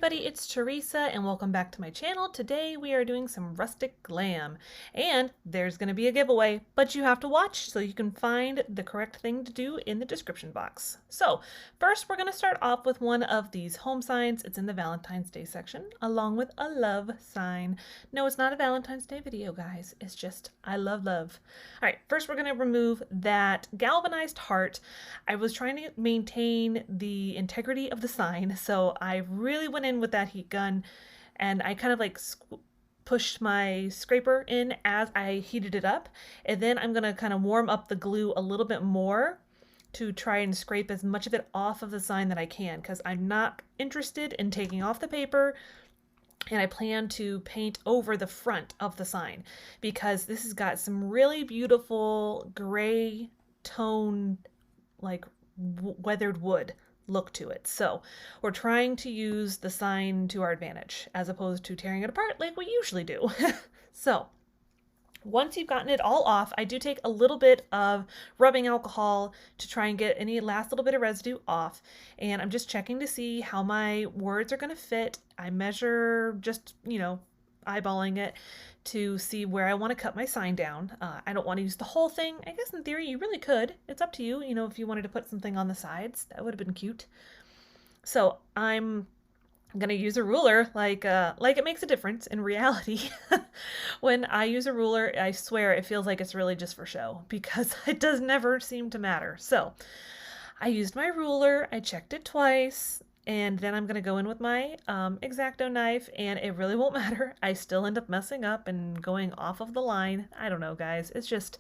everybody, it's Teresa and welcome back to my channel. Today we are doing some rustic glam and there's going to be a giveaway, but you have to watch so you can find the correct thing to do in the description box. So first we're going to start off with one of these home signs. It's in the Valentine's Day section along with a love sign. No, it's not a Valentine's Day video, guys. It's just I love love. All right, first we're going to remove that galvanized heart. I was trying to maintain the integrity of the sign, so I really went in with that heat gun and I kind of like pushed my scraper in as I heated it up, and then I'm gonna kind of warm up the glue a little bit more to try and scrape as much of it off of the sign that I can, because I'm not interested in taking off the paper, and I plan to paint over the front of the sign because this has got some really beautiful gray tone, like weathered wood look to it. So we're trying to use the sign to our advantage as opposed to tearing it apart like we usually do. So once you've gotten it all off, I do take a little bit of rubbing alcohol to try and get any last little bit of residue off. And I'm just checking to see how my words are going to fit. I measure just, eyeballing it to see where I want to cut my sign down. I don't want to use the whole thing. I guess in theory you really could. It's up to you, if you wanted to put something on the sides. That would have been cute. So I'm gonna use a ruler like it makes a difference in reality. When I use a ruler, I swear it feels like it's really just for show because it does never seem to matter. So I used my ruler, I checked it twice, and then I'm gonna go in with my X-Acto knife, and it really won't matter. I still end up messing up and going off of the line. I don't know, guys. It's just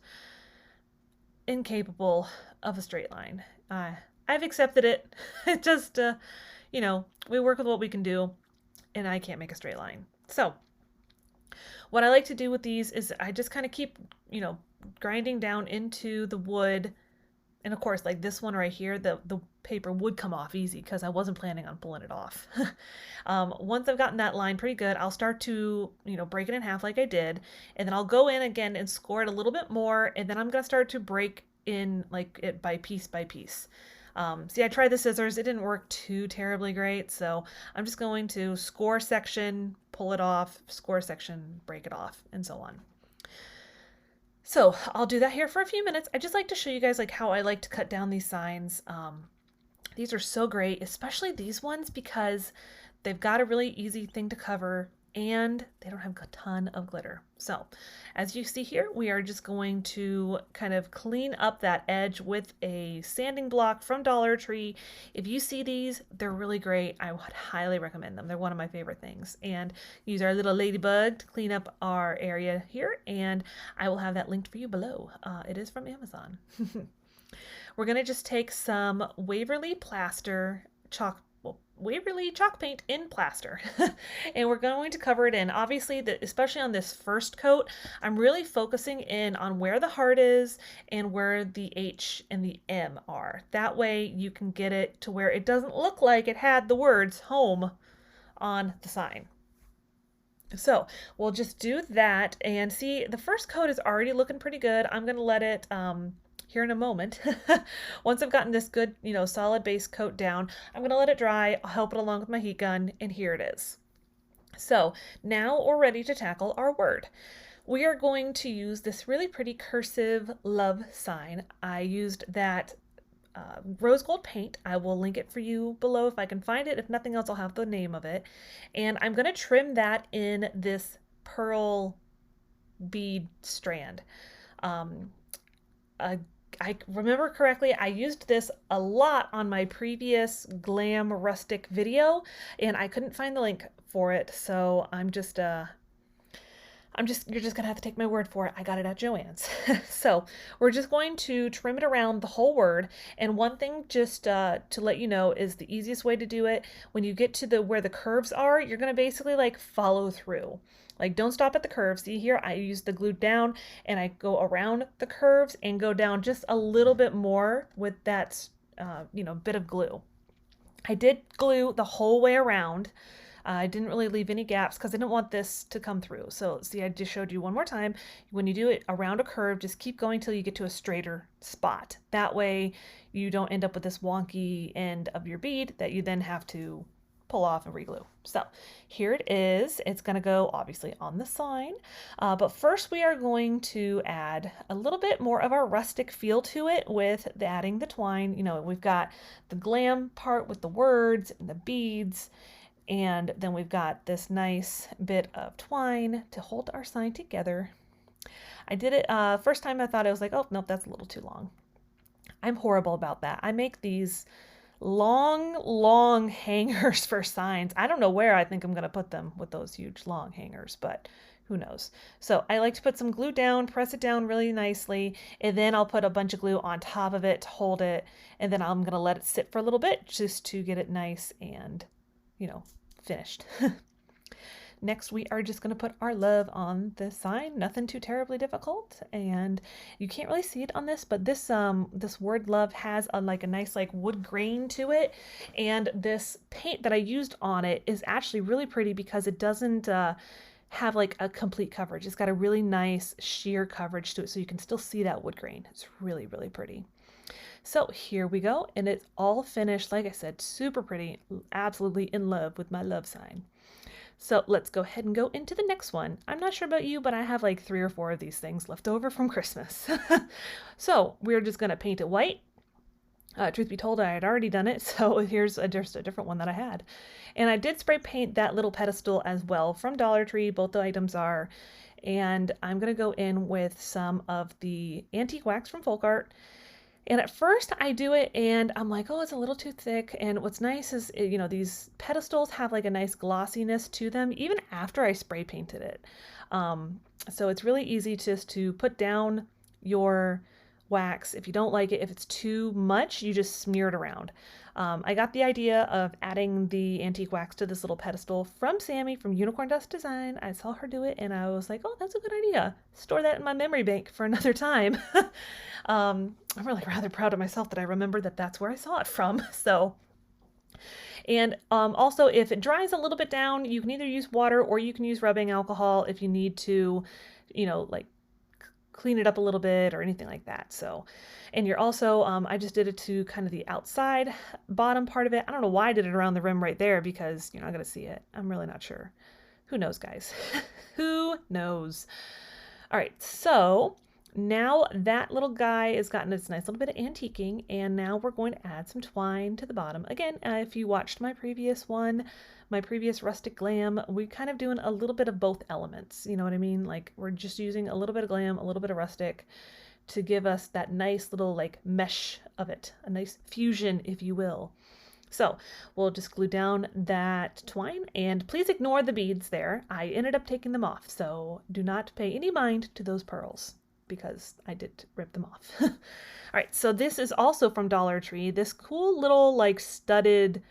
incapable of a straight line. I've accepted it. It just, we work with what we can do, and I can't make a straight line. So what I like to do with these is I just kind of keep, grinding down into the wood. And of course, like this one right here, the paper would come off easy because I wasn't planning on pulling it off. Once I've gotten that line pretty good, I'll start to, break it in half like I did. And then I'll go in again and score it a little bit more. And then I'm going to start to break in like it by piece by piece. See, I tried the scissors. It didn't work too terribly great. So I'm just going to score section, pull it off, score section, break it off, and so on. So I'll do that here for a few minutes. I just like to show you guys like how I like to cut down these signs. These are so great, especially these ones, because they've got a really easy thing to cover and they don't have a ton of glitter. So as you see here, we are just going to kind of clean up that edge with a sanding block from Dollar Tree. If you see these, they're really great. I would highly recommend them. They're one of my favorite things. And use our little ladybug to clean up our area here, and I will have that linked for you below. It is from Amazon. We're going to just take some Waverly Plaster Waverly chalk paint in plaster and we're going to cover it in. Obviously, especially on this first coat, I'm really focusing in on where the heart is and where the H and the M are. That way you can get it to where it doesn't look like it had the words home on the sign. So we'll just do that, and see, the first coat is already looking pretty good. I'm going to let it here in a moment. Once I've gotten this good, solid base coat down, I'm gonna let it dry. I'll help it along with my heat gun, and here it is. So now we're ready to tackle our word. We are going to use this really pretty cursive love sign. I used that rose gold paint. I will link it for you below if I can find it. If nothing else, I'll have the name of it. And I'm gonna trim that in this pearl bead strand. I remember correctly, I used this a lot on my previous Glam Rustic video, and I couldn't find the link for it, so you're just gonna have to take my word for it. I got it at Joann's. So we're just going to trim it around the whole word. And one thing just to let you know is the easiest way to do it, when you get to where the curves are, you're gonna basically like follow through. Like, don't stop at the curves. See here, I use the glue down and I go around the curves and go down just a little bit more with that, bit of glue. I did glue the whole way around. I didn't really leave any gaps because I didn't want this to come through. So see, I just showed you one more time. When you do it around a curve, just keep going till you get to a straighter spot. That way you don't end up with this wonky end of your bead that you then have to pull off and reglue. So here it is. It's going to go obviously on the sign, but first we are going to add a little bit more of our rustic feel to it with adding the twine. You know, we've got the glam part with the words and the beads, and then we've got this nice bit of twine to hold our sign together. I did it first time I thought I was like, oh nope, that's a little too long. I'm horrible about that. I make these long hangers for signs. I don't know where I think I'm going to put them with those huge long hangers, but who knows. So I like to put some glue down, press it down really nicely, and then I'll put a bunch of glue on top of it to hold it, and then I'm going to let it sit for a little bit just to get it nice and, you know, finished. Next, we are just going to put our love on the sign. Nothing too terribly difficult, and you can't really see it on this, but this this word love has like a nice like wood grain to it, and this paint that I used on it is actually really pretty because it doesn't have like a complete coverage. It's got a really nice sheer coverage to it, so you can still see that wood grain. It's really pretty. So here we go, and it's all finished. Like I said, super pretty. Absolutely in love with my love sign. So let's go ahead and go into the next one. I'm not sure about you, but I have like 3 or 4 of these things left over from Christmas. So we're just going to paint it white. Truth be told, I had already done it, so here's just a different one that I had. And I did spray paint that little pedestal as well from Dollar Tree. Both the items are. And I'm going to go in with some of the antique wax from Folk Art. And at first I do it and I'm like, oh, it's a little too thick. And what's nice is, you know, these pedestals have like a nice glossiness to them, even after I spray painted it. So it's really easy just to put down your wax. If you don't like it, if it's too much, you just smear it around. I got the idea of adding the antique wax to this little pedestal from Sammy from Unicorn Dust Design. I saw her do it and I was like, oh, that's a good idea. Store that in my memory bank for another time. I'm really rather proud of myself that I remembered that that's where I saw it from. So, and also if it dries a little bit down, you can either use water or you can use rubbing alcohol if you need to, you know, like clean it up a little bit or anything like that. So, and you're also, I just did it to kind of the outside bottom part of it. I don't know why I did it around the rim right there because you're not going to see it. I'm really not sure. Who knows, guys? Who knows? All right, so now that little guy has gotten its nice little bit of antiquing, and now we're going to add some twine to the bottom. Again, if you watched my previous one, my previous Rustic Glam, we kind of doing a little bit of both elements. You know what I mean? Like we're just using a little bit of glam, a little bit of rustic to give us that nice little like mesh of it, a nice fusion, if you will. So we'll just glue down that twine, and please ignore the beads there. I ended up taking them off, so do not pay any mind to those pearls, because I did rip them off. All right, so this is also from Dollar Tree, this cool little like studded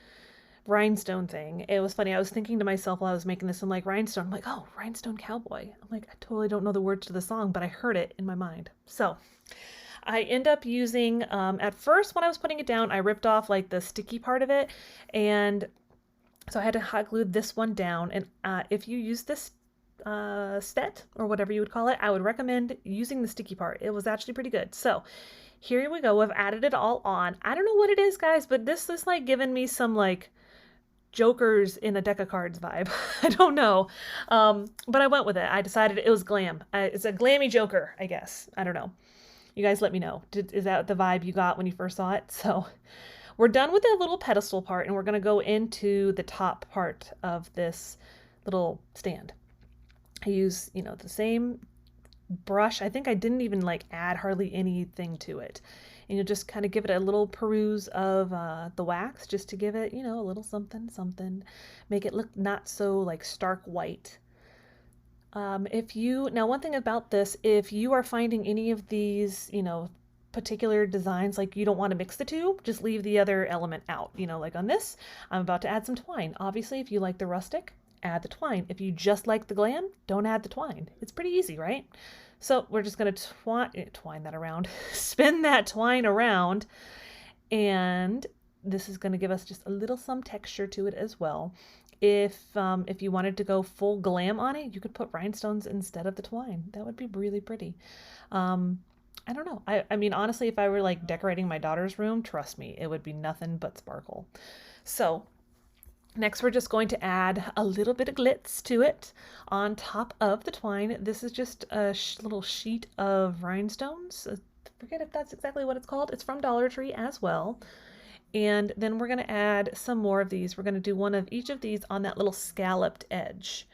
rhinestone thing. It was funny, I was thinking to myself while I was making this, I'm like, rhinestone, I'm like, oh, rhinestone cowboy. I'm like, I totally don't know the words to the song, but I heard it in my mind. So I end up using, at first when I was putting it down, I ripped off like the sticky part of it, and so I had to hot glue this one down. And if you use this set or whatever you would call it, I would recommend using the sticky part. It was actually pretty good. So here we go. I've added it all on. I don't know what it is, guys, but this is like giving me some like Jokers in a deck of cards vibe. I don't know, but I went with it. I decided it was glam. It's a glammy Joker, I guess. I don't know. You guys let me know. Is that the vibe you got when you first saw it? So we're done with the little pedestal part, and we're going to go into the top part of this little stand. I use, you know, the same brush. I think I didn't even like add hardly anything to it. And you'll just kind of give it a little peruse of the wax just to give it, you know, a little something, make it look not so like stark white. Now one thing about this, if you are finding any of these, you know, particular designs, like you don't want to mix the two, just leave the other element out. You know, like on this, I'm about to add some twine. Obviously, if you like the rustic, add the twine. If you just like the glam, don't add the twine. It's pretty easy, right? So we're just going to twine that around, spin that twine around, and this is going to give us just a little some texture to it as well. If you wanted to go full glam on it, you could put rhinestones instead of the twine. That would be really pretty. I don't know. I mean, honestly, if I were like decorating my daughter's room, trust me, it would be nothing but sparkle. So Next, we're just going to add a little bit of glitz to it on top of the twine. This is just a little sheet of rhinestones. I forget if that's exactly what it's called. It's from Dollar Tree as well. And then we're going to add some more of these. We're going to do one of each of these on that little scalloped edge,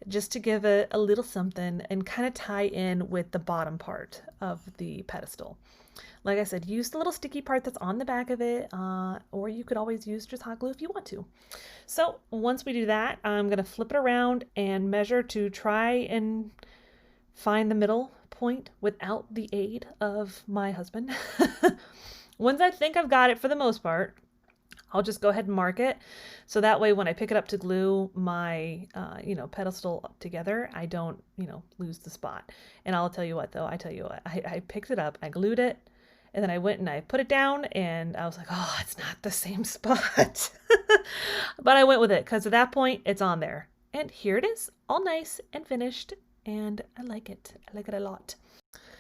just to give it a little something and kind of tie in with the bottom part of the pedestal. Like I said, use the little sticky part that's on the back of it, or you could always use just hot glue if you want to. So once we do that, I'm going to flip it around and measure to try and find the middle point without the aid of my husband. Once I think I've got it for the most part, I'll just go ahead and mark it. So that way when I pick it up to glue my, pedestal together, I don't, lose the spot. And I'll tell you what though, I picked it up, I glued it, and then I went and I put it down and I was like, oh, it's not the same spot. But I went with it because at that point it's on there. And here it is, all nice and finished. And I like it. I like it a lot.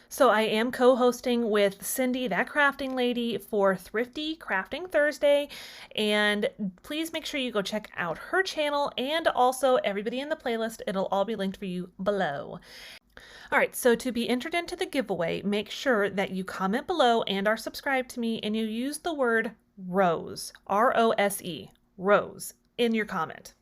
So I am co-hosting with Cindy, that crafting lady, for Thrifty Crafting Thursday. And please make sure you go check out her channel and also everybody in the playlist. It'll all be linked for you below. All right, so to be entered into the giveaway, make sure that you comment below and are subscribed to me and you use the word rose, R-O-S-E, rose, in your comment.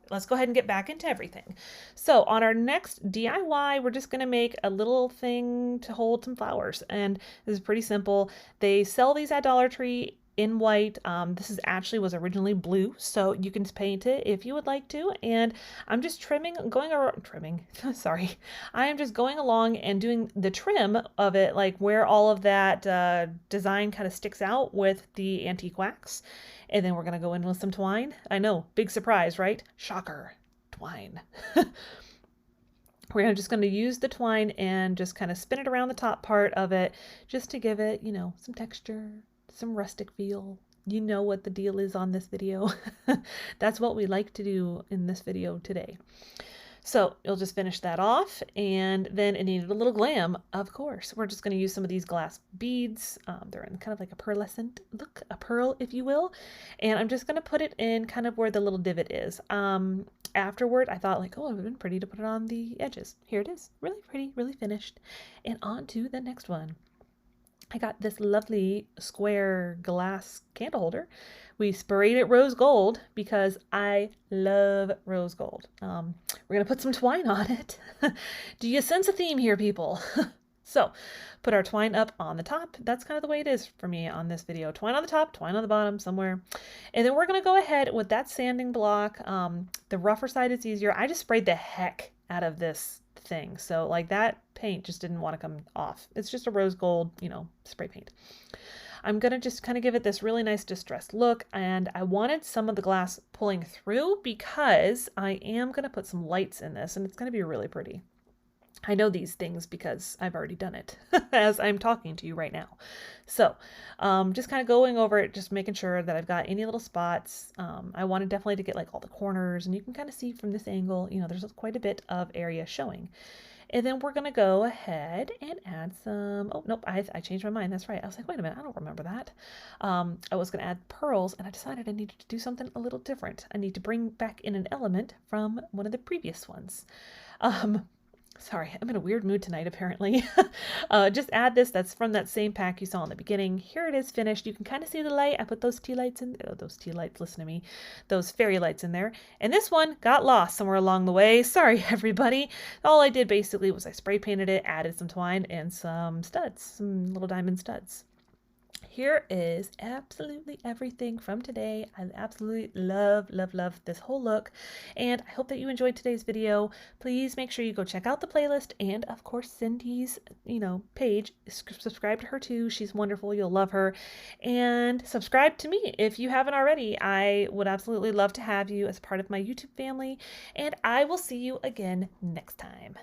Let's go ahead and get back into everything. So on our next DIY, we're just going to make a little thing to hold some flowers. And this is pretty simple. They sell these at Dollar Tree in white. This was originally blue, so you can paint it if you would like to. And I'm just sorry. I am just going along and doing the trim of it, like where all of that design kind of sticks out with the antique wax. And then we're going to go in with some twine. I know, big surprise, right? Shocker, twine. We're just going to use the twine and just kind of spin it around the top part of it just to give it, some texture, some rustic feel. You know what the deal is on this video. That's what we like to do in this video today. So you'll just finish that off, and then it needed a little glam, of course. We're just going to use some of these glass beads. They're in kind of like a pearlescent look, a pearl, if you will. And I'm just going to put it in kind of where the little divot is. Afterward, I thought like, oh, it would have been pretty to put it on the edges. Here it is. Really pretty, really finished. And on to the next one. I got this lovely square glass candle holder. We sprayed it rose gold because I love rose gold. We're going to put some twine on it. Do you sense a theme here, people? So put our twine up on the top. That's kind of the way it is for me on this video. Twine on the top, twine on the bottom somewhere. And then we're going to go ahead with that sanding block. The rougher side is easier. I just sprayed the heck out of this thing. So like that paint just didn't want to come off. It's just a rose gold, spray paint. I'm going to just kind of give it this really nice distressed look, and I wanted some of the glass pulling through because I am going to put some lights in this and it's going to be really pretty. I know these things because I've already done it as I'm talking to you right now. So just kind of going over it, just making sure that I've got any little spots. I wanted definitely to get like all the corners, and you can kind of see from this angle, there's quite a bit of area showing. And then we're going to go ahead and add some, oh, nope, I changed my mind. That's right. I was like, wait a minute, I don't remember that. I was going to add pearls, and I decided I needed to do something a little different. I need to bring back in an element from one of the previous ones. Sorry, I'm in a weird mood tonight, apparently. Just add this. That's from that same pack you saw in the beginning. Here it is finished. You can kind of see the light. I put those tea lights in. Oh, those tea lights, listen to me. Those fairy lights in there. And this one got lost somewhere along the way. Sorry, everybody. All I did basically was I spray painted it, added some twine and some studs, some little diamond studs. Here is absolutely everything from today. I absolutely love this whole look, and I hope that you enjoyed today's video. Please make sure you go check out the playlist and of course Cindy's page. Subscribe to her too. She's wonderful. You'll love her. And subscribe to me if you haven't already. I would absolutely love to have you as part of my YouTube family, and I will see you again next time.